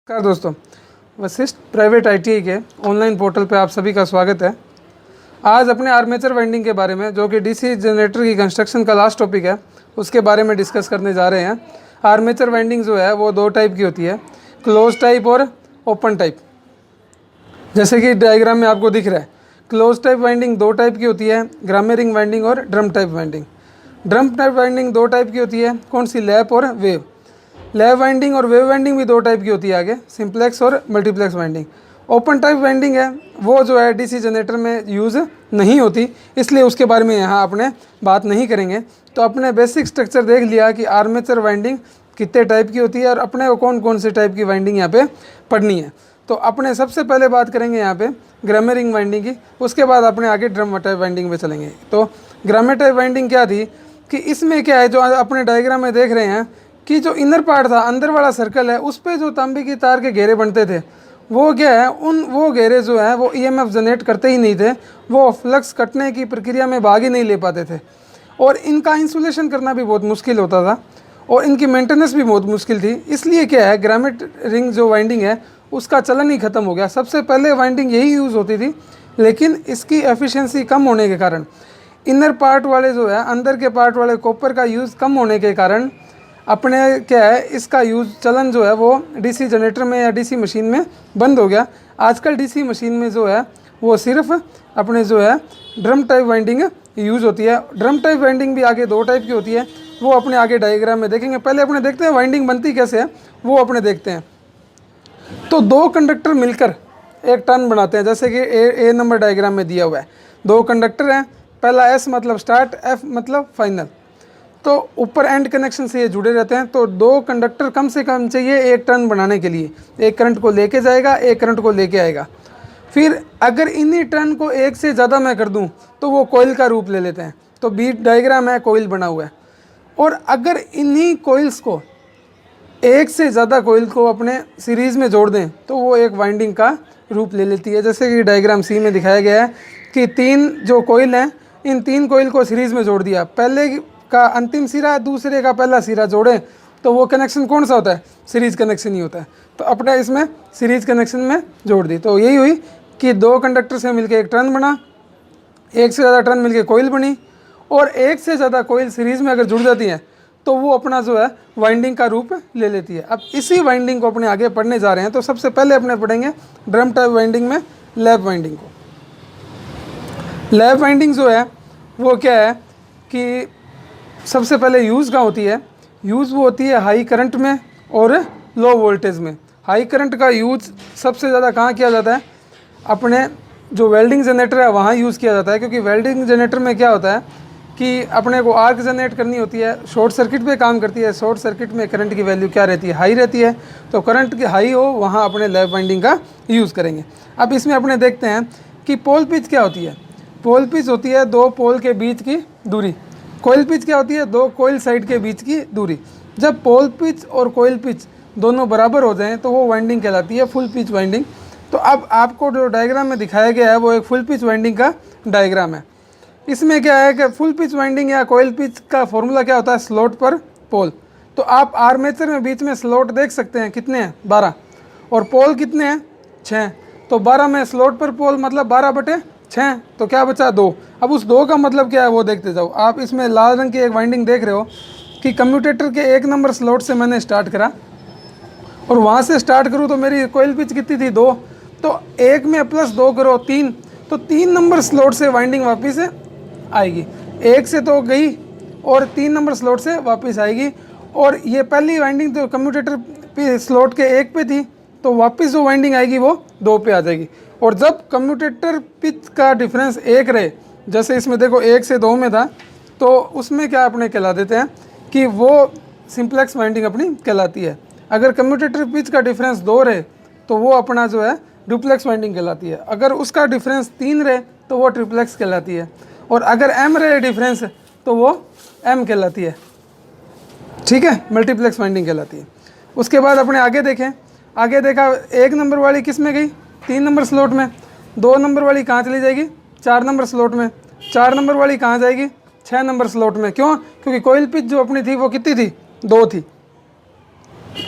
नमस्कार दोस्तों, Vashishtha private ITI के ऑनलाइन पोर्टल पे आप सभी का स्वागत है। आज अपने आर्मेचर वाइंडिंग के बारे में, जो कि डीसी जनरेटर की कंस्ट्रक्शन का लास्ट टॉपिक है, उसके बारे में डिस्कस करने जा रहे हैं। आर्मेचर वाइंडिंग जो है वो दो टाइप की होती है, क्लोज टाइप और ओपन टाइप। जैसे कि डायग्राम में आपको दिख रहा है, क्लोज टाइप वाइंडिंग दो टाइप की होती है, ग्रामे रिंग वाइंडिंग और drum type winding. Drum type winding दो टाइप की होती है, कौन सी? लैप और वेव। लैप वाइंडिंग और वेव वाइंडिंग भी दो टाइप की होती है आगे, सिंप्लेक्स और multiplex winding. Open type winding है वो जो है डीसी जनरेटर में यूज़ नहीं होती, इसलिए उसके बारे में यहाँ अपने बात नहीं करेंगे। तो अपने बेसिक स्ट्रक्चर देख लिया कि आर्मेचर वाइंडिंग कितने टाइप की होती है और अपने को कौन कौन से टाइप की वाइंडिंग यहाँ पे पढ़नी है। तो अपने सबसे पहले बात करेंगे यहाँ पे ग्रामे रिंग वाइंडिंग की, उसके बाद अपने आगे ड्रम टाइप वाइंडिंग पे चलेंगे। तो ग्रामे टाइप वाइंडिंग क्या थी कि इसमें क्या है, जो अपने डायग्राम में देख रहे हैं कि जो इनर पार्ट था, अंदर वाला सर्कल है, उस पे जो तांबे की तार के घेरे बनते थे, वो क्या है, वो घेरे जो है वो ईएमएफ जनरेट करते ही नहीं थे, वो फ्लक्स कटने की प्रक्रिया में भाग ही नहीं ले पाते थे, और इनका इंसुलेशन करना भी बहुत मुश्किल होता था और इनकी मेंटेनेंस भी बहुत मुश्किल थी। इसलिए क्या है, ग्रामेट रिंग जो वाइंडिंग है उसका चलन ही ख़त्म हो गया। सबसे पहले वाइंडिंग यही यूज़ होती थी, लेकिन इसकी एफिशिएंसी कम होने के कारण, इनर पार्ट वाले जो है, अंदर के पार्ट वाले कॉपर का यूज़ कम होने के कारण अपने क्या है, इसका यूज़ चलन जो है वो डीसी जनरेटर में या डीसी मशीन में बंद हो गया। आजकल डीसी मशीन में जो है वो सिर्फ अपने जो है ड्रम टाइप वाइंडिंग यूज़ होती है। ड्रम टाइप वाइंडिंग भी आगे दो टाइप की होती है, वो अपने आगे डायग्राम में देखेंगे। पहले अपने देखते हैं वाइंडिंग बनती कैसे है, वो अपने देखते हैं। तो दो कंडक्टर मिलकर एक टर्न बनाते हैं, जैसे कि ए नंबर डायग्राम में दिया हुआ है। दो कंडक्टर हैं, पहला एस मतलब स्टार्ट, एफ मतलब फाइनल। तो ऊपर एंड कनेक्शन से ये जुड़े रहते हैं। तो दो कंडक्टर कम से कम चाहिए एक टर्न बनाने के लिए। एक करंट को लेके जाएगा, एक करंट को लेके आएगा। फिर अगर इन्हीं टर्न को एक से ज़्यादा मैं कर दूं तो वो कोयल का रूप ले लेते हैं। तो बीट डायग्राम है, कोयल बना हुआ है। और अगर इन्हीं कोयल्स को, एक से ज़्यादा कोयल को अपने सीरीज़ में जोड़ दें तो वो एक वाइंडिंग का रूप ले लेती है। जैसे कि डायग्राम सी में दिखाया गया है कि तीन जो कोयल हैं, इन तीन कोयल को सीरीज़ में जोड़ दिया। पहले का अंतिम सिरा दूसरे का पहला सिरा जोड़ें तो वो कनेक्शन कौन सा होता है? सीरीज़ कनेक्शन ही होता है। तो अपने इसमें सीरीज़ कनेक्शन में जोड़ दी। तो यही हुई कि दो कंडक्टर से मिलके एक टर्न बना, एक से ज़्यादा टर्न मिलके कोयल बनी, और एक से ज़्यादा कोयल सीरीज़ में अगर जुड़ जाती हैं तो वो अपना जो है वाइंडिंग का रूप ले लेती है। अब इसी वाइंडिंग को अपने आगे पढ़ने जा रहे हैं। तो सबसे पहले अपने पढ़ेंगे ड्रम टाइप वाइंडिंग में लैप वाइंडिंग को। लैप वाइंडिंग जो है वो क्या है कि सबसे पहले यूज़ कहाँ होती है? यूज़ वो होती है हाई करंट में और लो वोल्टेज में। हाई करंट का यूज़ सबसे ज़्यादा कहाँ किया जाता है? अपने जो वेल्डिंग जनरेटर है वहाँ यूज़ किया जाता है, क्योंकि वेल्डिंग जनरेटर में क्या होता है कि अपने को आर्क जनरेट करनी होती है, शॉर्ट सर्किट पे काम करती है। शॉर्ट सर्किट में करंट की वैल्यू क्या रहती है? हाई रहती है। तो करंट की हाई हो वहाँ अपने लैप वाइंडिंग का यूज़ करेंगे। अब इसमें अपने देखते हैं कि पोल पिच क्या होती है। पोल पिच होती है दो पोल के बीच की दूरी। कोयल पिच क्या होती है? दो कोयल साइड के बीच की दूरी। जब पोल पिच और कोयल पिच दोनों बराबर हो जाएं तो वो वाइंडिंग कहलाती है फुल पिच वाइंडिंग। तो अब आपको जो डायग्राम में दिखाया गया है वो एक फुल पिच वाइंडिंग का डायग्राम है। इसमें क्या है कि फुल पिच वाइंडिंग या कोयल पिच का फॉर्मूला क्या होता है? स्लॉट पर पोल। तो आप आर्मेचर में बीच में स्लॉट देख सकते हैं, कितने हैं? 12। और पोल कितने हैं? 6। तो 12 में स्लॉट पर पोल मतलब 12/6, तो क्या बचा? 2। अब उस 2 का मतलब क्या है वो देखते जाओ। आप इसमें लाल रंग की एक वाइंडिंग देख रहे हो कि कम्यूटेटर के 1 नंबर स्लॉट से मैंने स्टार्ट करा और वहाँ से स्टार्ट करूँ तो मेरी कोयल पिच कितनी थी? 2। तो 1 में +2 करो 3, तो 3 नंबर स्लॉट से वाइंडिंग वापस आएगी। 1 से तो गई और 3 नंबर स्लॉट से वापस आएगी। और ये पहली वाइंडिंग तो कम्यूटेटर पे स्लॉट के 1 पे थी, तो वापस जो वाइंडिंग आएगी वो 2 पे आ जाएगी। और जब कम्यूटेटर पिच का डिफरेंस 1 रहे, जैसे इसमें देखो 1 से 2 में था, तो उसमें क्या अपने कहला देते हैं कि वो सिंप्लेक्स वाइंडिंग अपनी कहलाती है। अगर कम्यूटेटर पिच का डिफरेंस 2 रहे तो वो अपना जो है डुप्लेक्स वाइंडिंग कहलाती है। अगर उसका डिफरेंस 3 रहे तो वो ट्रिप्लेक्स कहलाती है। और अगर m रहे डिफरेंस तो वो m कहलाती है। ठीक है, मल्टीप्लेक्स वाइंडिंग कहलाती है। उसके बाद अपने आगे देखें। आगे देखा 1 नंबर वाली किस में गई? 3 नंबर स्लॉट में। 2 नंबर वाली कहाँ चली जाएगी? 4 नंबर स्लॉट में। 4 नंबर वाली कहाँ जाएगी? 6 नंबर स्लॉट में। क्यों? क्योंकि कोयल पिच जो अपनी थी वो कितनी थी? 2 थी।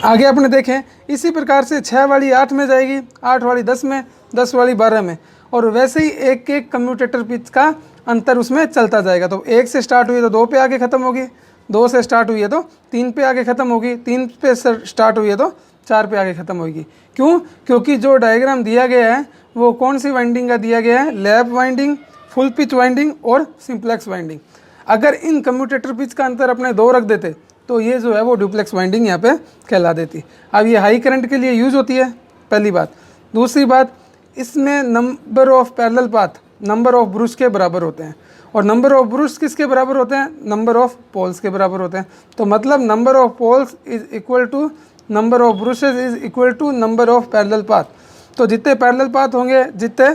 आगे अपने देखें इसी प्रकार से 6 वाली 8 में जाएगी, 8 वाली 10 में, 10 वाली 12 में, और वैसे ही एक एक कम्यूटेटर पिच का अंतर उसमें चलता जाएगा। तो 1 से स्टार्ट हुई तो 2 पे आके ख़त्म होगी, 2 से स्टार्ट हुई है तो 3 पे आके ख़त्म होगी, 3 पे स्टार्ट हुई है तो 4 पे आके ख़त्म होगी। क्यों? क्योंकि जो डायग्राम दिया गया है वो कौन सी वाइंडिंग का दिया गया है? Lap winding, full pitch winding और सिंप्लेक्स वाइंडिंग। अगर इन कम्यूटेटर पिच का अंतर अपने 2 रख देते तो ये जो है वो डुप्लेक्स वाइंडिंग यहाँ पे कहला देती। अब ये हाई करंट के लिए यूज़ होती है, पहली बात। दूसरी बात, इसमें number of parallel path number of brush के बराबर होते हैं, और नंबर ऑफ ब्रुश किसके बराबर होते हैं? नंबर ऑफ पोल्स के बराबर होते हैं। तो मतलब number of poles is equal to number of brushes is equal to number of parallel path. तो जितने पैरेलल पाथ होंगे, जितने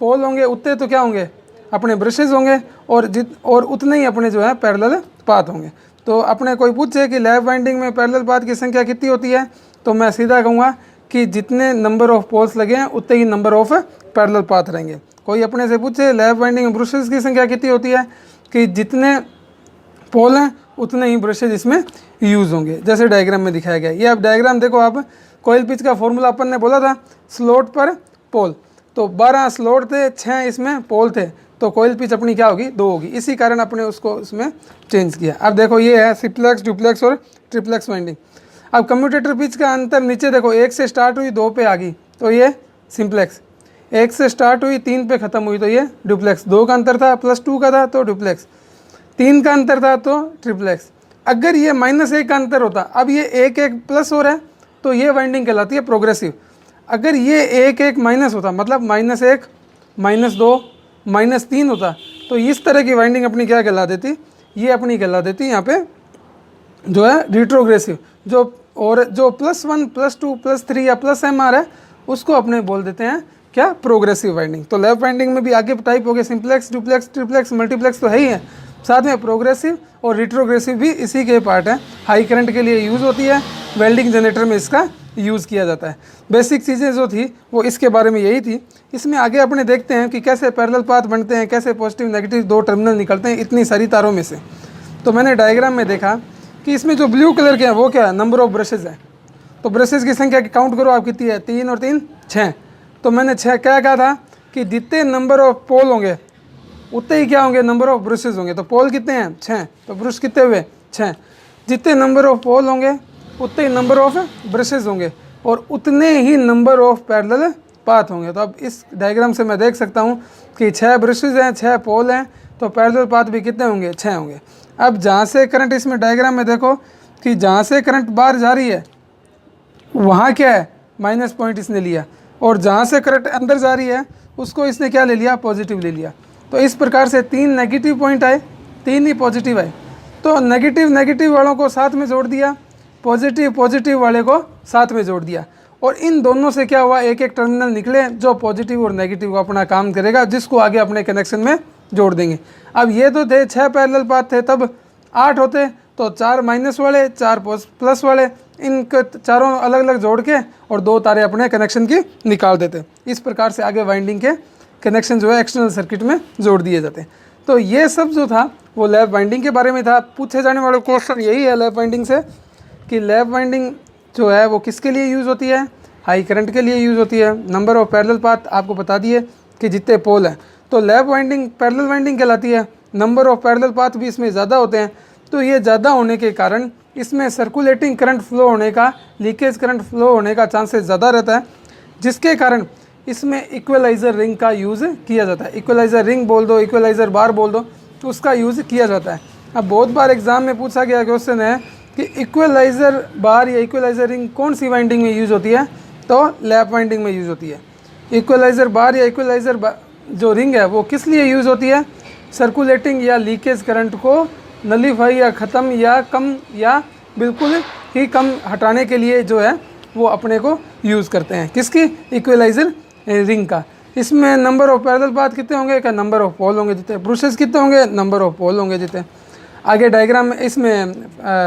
पोल होंगे, उतने तो क्या होंगे? अपने ब्रशेज होंगे, और उतने ही अपने जो है पैरेलल पाथ होंगे। तो अपने कोई पूछे कि लैप वाइंडिंग में पैरेलल पाथ की संख्या कितनी होती है, तो मैं सीधा कहूँगा कि जितने नंबर ऑफ पोल्स लगे हैं उतने ही नंबर ऑफ पैरेलल पाथ रहेंगे। कोई अपने से पूछे लैप वाइंडिंग में ब्रशेज की संख्या कितनी होती है, कि जितने पोल हैं उतने ही ब्रशेज इसमें यूज़ होंगे, जैसे डायग्राम में दिखाया गया। ये अब डायग्राम देखो आप, कोयल पिच का फॉर्मूला अपन ने बोला था स्लॉट पर पोल, तो 12 स्लॉट थे, 6 इसमें पोल थे, तो कोयल पिच अपनी क्या होगी? 2 होगी। इसी कारण अपने उसको इसमें चेंज किया। अब देखो ये है सिंप्लेक्स, डुप्लेक्स और ट्रिप्लेक्स वाइंडिंग। अब कम्यूटेटर पिच का अंतर नीचे देखो, 1 से स्टार्ट हुई 2 पे आ गई तो ये सिंप्लेक्स, 1 से स्टार्ट हुई 3 पे ख़त्म हुई तो ये डुप्लेक्स, 2 का अंतर था प्लस 2 का था तो डुप्लेक्स, 3 का अंतर था तो ट्रिप्लेक्स। अगर ये -1 का अंतर होता, अब ये 1 1 प्लस हो रहा है तो ये वाइंडिंग कहलाती है प्रोग्रेसिव। अगर ये 1 1 माइनस होता, मतलब -1 -2 -3 होता, तो इस तरह की वाइंडिंग अपनी क्या कहला देती? ये अपनी कहला देती यहाँ पे जो है रिट्रोग्रेसिव। और जो +1 +2 +3 या +m आ रहा है उसको अपने बोल देते हैं क्या? Progressive winding. तो लैप वाइंडिंग में भी आगे टाइप हो गए सिंप्लेक्स, डुप्लेक्स, ट्रिप्लेक्स, मल्टीप्लेक्स तो है ही है, साथ में प्रोग्रेसिव और रिट्रोग्रेसिव भी इसी के पार्ट है। हाई करंट के लिए यूज़ होती है, वेल्डिंग जनरेटर में इसका यूज़ किया जाता है। बेसिक चीज़ें जो थी वो इसके बारे में यही थी। इसमें आगे अपने देखते हैं कि कैसे पैरेलल पाथ बनते हैं, कैसे पॉजिटिव नेगेटिव 2 टर्मिनल निकलते हैं इतनी सारी तारों में से। तो मैंने डायग्राम में देखा कि इसमें जो ब्लू कलर के हैं वो क्या है? नंबर ऑफ ब्रशेज़ है। तो ब्रशेज़ की संख्या काउंट करो आप कितनी है? 3 और 3 6। तो मैंने 6 क्या कहा था कि जितने नंबर ऑफ पोल होंगे उतने ही क्या होंगे? नंबर ऑफ ब्रशेज़ होंगे। तो पोल कितने हैं? 6, तो ब्रश कितने हुए? 6। जितने नंबर ऑफ पोल होंगे उतने ही नंबर ऑफ ब्रशेज़ होंगे, और उतने ही नंबर ऑफ पैरेलल पाथ होंगे। तो अब इस डायग्राम से मैं देख सकता हूँ कि 6 ब्रशेज़ हैं, 6 पोल हैं, तो पैरेलल पाथ भी कितने होंगे? 6 होंगे। अब जहाँ से करंट, इसमें डायग्राम में देखो कि जहाँ से करंट बाहर जा रही है वहाँ क्या है? माइनस पॉइंट इसने लिया, और जहाँ से करंट अंदर जा रही है उसको इसने क्या ले लिया? पॉजिटिव ले लिया। तो इस प्रकार से 3 नेगेटिव पॉइंट आए, 3 ही पॉजिटिव आए। तो नेगेटिव वालों को साथ में जोड़ दिया, पॉजिटिव वाले को साथ में जोड़ दिया, और इन दोनों से क्या हुआ? एक एक टर्मिनल निकले जो पॉजिटिव और नेगेटिव को अपना काम करेगा, जिसको आगे अपने कनेक्शन में जोड़ देंगे। अब ये तो थे 6 पैरेलल पाथ थे, तब 8 होते तो 4 माइनस वाले, 4 प्लस वाले, इनके चारों अलग अलग जोड़ के और 2 तारे अपने कनेक्शन की निकाल देते। इस प्रकार से आगे वाइंडिंग के कनेक्शन जो है एक्सटर्नल सर्किट में जोड़ दिए जाते हैं। तो ये सब जो था वो लैप वाइंडिंग के बारे में था। पूछे जाने वाले क्वेश्चन यही है लैप वाइंडिंग से कि लैप वाइंडिंग जो है वो किसके लिए यूज़ होती है? हाई करंट के लिए यूज़ होती है। नंबर ऑफ पैरेलल पाथ आपको बता दिए कि जितने पोल हैं, तो लैप वाइंडिंग पैरेलल वाइंडिंग कहलाती है। नंबर ऑफ पैरेलल पाथ भी इसमें ज़्यादा होते हैं, तो ये ज़्यादा होने के कारण इसमें सर्कुलेटिंग करंट फ्लो होने का, लीकेज करंट फ्लो होने का चांसेस ज़्यादा रहता है, जिसके कारण इसमें इक्वलाइज़र रिंग का यूज़ किया जाता है। इक्वलाइज़र रिंग बोल दो, इक्वलाइज़र बार बोल दो, तो उसका यूज़ किया जाता है। अब बहुत बार एग्जाम में पूछा गया क्वेश्चन है कि इक्वलाइज़र बार या इक्वलाइज़र रिंग कौन सी वाइंडिंग में यूज़ होती है? तो लैप वाइंडिंग में यूज़ होती है। इक्वलाइज़र बार या इक्वलाइज़र जो रिंग है वो किस लिए यूज़ होती है? सर्कुलेटिंग या लीकेज करंट को नलीफाई या ख़त्म या कम या बिल्कुल ही कम हटाने के लिए जो है वो अपने को यूज़ करते हैं। किसकी? इक्वलाइज़र रिंग का। इसमें नंबर ऑफ पैरेलल पाथ कितने होंगे? क्या नंबर ऑफ पोल होंगे जितने, ब्रशेस कितने होंगे? नंबर ऑफ पोल होंगे जितने। आगे डायग्राम में इसमें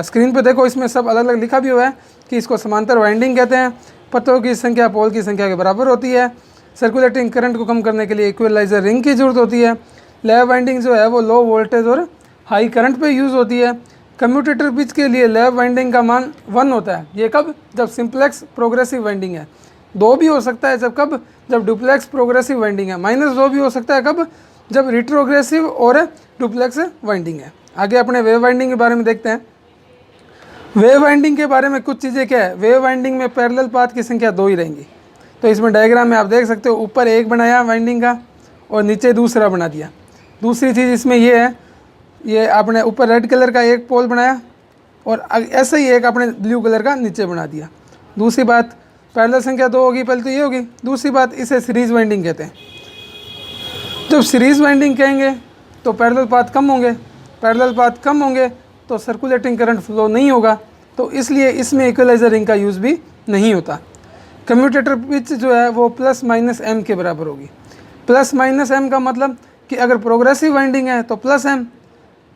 स्क्रीन पे देखो, इसमें सब अलग अलग लिखा भी हुआ है कि इसको समांतर वाइंडिंग कहते हैं। पत्तों की संख्या पोल की संख्या के बराबर होती है। सर्कुलेटिंग करंट को कम करने के लिए इक्वलाइज़र रिंग की ज़रूरत होती है। लैप वाइंडिंग जो है वो लो वोल्टेज और हाई करंट पे यूज़ होती है। कम्यूटेटर पिच के लिए लैप वाइंडिंग का मान 1 होता है। ये कब? जब सिंप्लेक्स प्रोग्रेसिव वाइंडिंग है। 2 भी हो सकता है जब कब? जब डुप्लेक्स प्रोग्रेसिव वाइंडिंग है। -2 भी हो सकता है कब? जब रिट्रोग्रेसिव और डुप्लेक्स वाइंडिंग है। आगे अपने वेव वाइंडिंग के बारे में देखते हैं। वेव वाइंडिंग के बारे में कुछ चीज़ें क्या है, वेव वाइंडिंग में पैरेलल पाथ की संख्या 2 ही रहेंगी। तो इसमें डायग्राम में आप देख सकते हो, ऊपर एक बनाया वाइंडिंग का और नीचे दूसरा बना दिया। दूसरी चीज़ इसमें ये है, ये आपने ऊपर रेड कलर का एक पोल बनाया और ऐसे ही एक आपने ब्लू कलर का नीचे बना दिया। दूसरी बात, पैरेलल संख्या 2 होगी, पहले तो ये होगी। दूसरी बात, इसे सीरीज वाइंडिंग कहते हैं। जब सीरीज वाइंडिंग कहेंगे तो पैरेलल पाथ कम होंगे, पैरेलल पाथ कम होंगे तो सर्कुलेटिंग करंट फ्लो नहीं होगा, तो इसलिए इसमें इक्वलाइजर रिंग का यूज़ भी नहीं होता। कम्यूटेटर पिच जो है वो ±m के बराबर होगी। ±m का मतलब कि अगर प्रोग्रेसिव वाइंडिंग है तो +m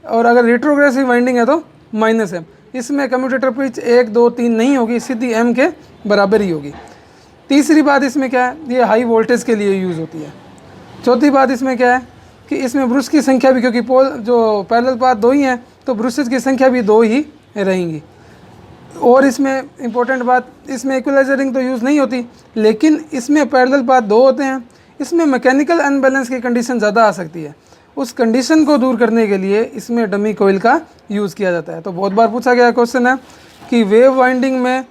और अगर रिट्रोग्रेसिव वाइंडिंग है तो -m। इसमें कम्यूटेटर पिच 1, 2, 3 नहीं होगी, सीधी m के बराबर ही होगी। तीसरी बात इसमें क्या है, ये हाई वोल्टेज के लिए यूज़ होती है। चौथी बात इसमें क्या है कि इसमें ब्रश की संख्या भी, क्योंकि पोल जो पैरेलल पाथ 2 ही हैं तो ब्रशेज की संख्या भी 2 ही रहेंगी। और इसमें इम्पोर्टेंट बात, इसमें इक्वलाइजर रिंग तो यूज़ नहीं होती, लेकिन इसमें पैरेलल पाथ 2 होते हैं। इसमें मैकेनिकल अनबैलेंस की कंडीशन ज़्यादा आ सकती है। उस कंडीशन को दूर करने के लिए इसमें डमी कोयल का यूज़ किया जाता है। तो बहुत बार पूछा गया क्वेश्चन है कि वेव वाइंडिंग में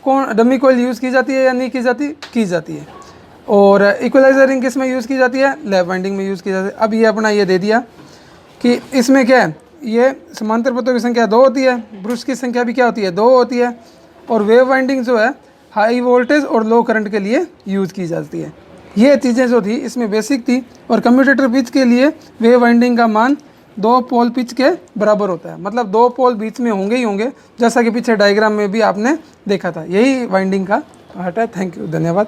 कौन डमी कोयल यूज़ की जाती है या नहीं की जाती? की जाती है। और इक्वलाइजर रिंग किस में यूज़ की जाती है? लैप वाइंडिंग में यूज़ की जाती है। अब ये अपना ये दे दिया कि इसमें क्या है, ये समांतर पथों की संख्या 2 होती है, ब्रश की संख्या भी क्या होती है? 2 होती है। और वेव वाइंडिंग जो है हाई वोल्टेज और लो करंट के लिए यूज़ की जाती है। ये चीज़ें जो थी इसमें बेसिक थी। और कम्यूटेटर पिच के लिए वेव वाइंडिंग का मान 2 पोल पिच के बराबर होता है, मतलब 2 पोल बीच में होंगे ही होंगे, जैसा कि पीछे डायग्राम में भी आपने देखा था। यही वाइंडिंग का पार्ट है। थैंक यू, धन्यवाद।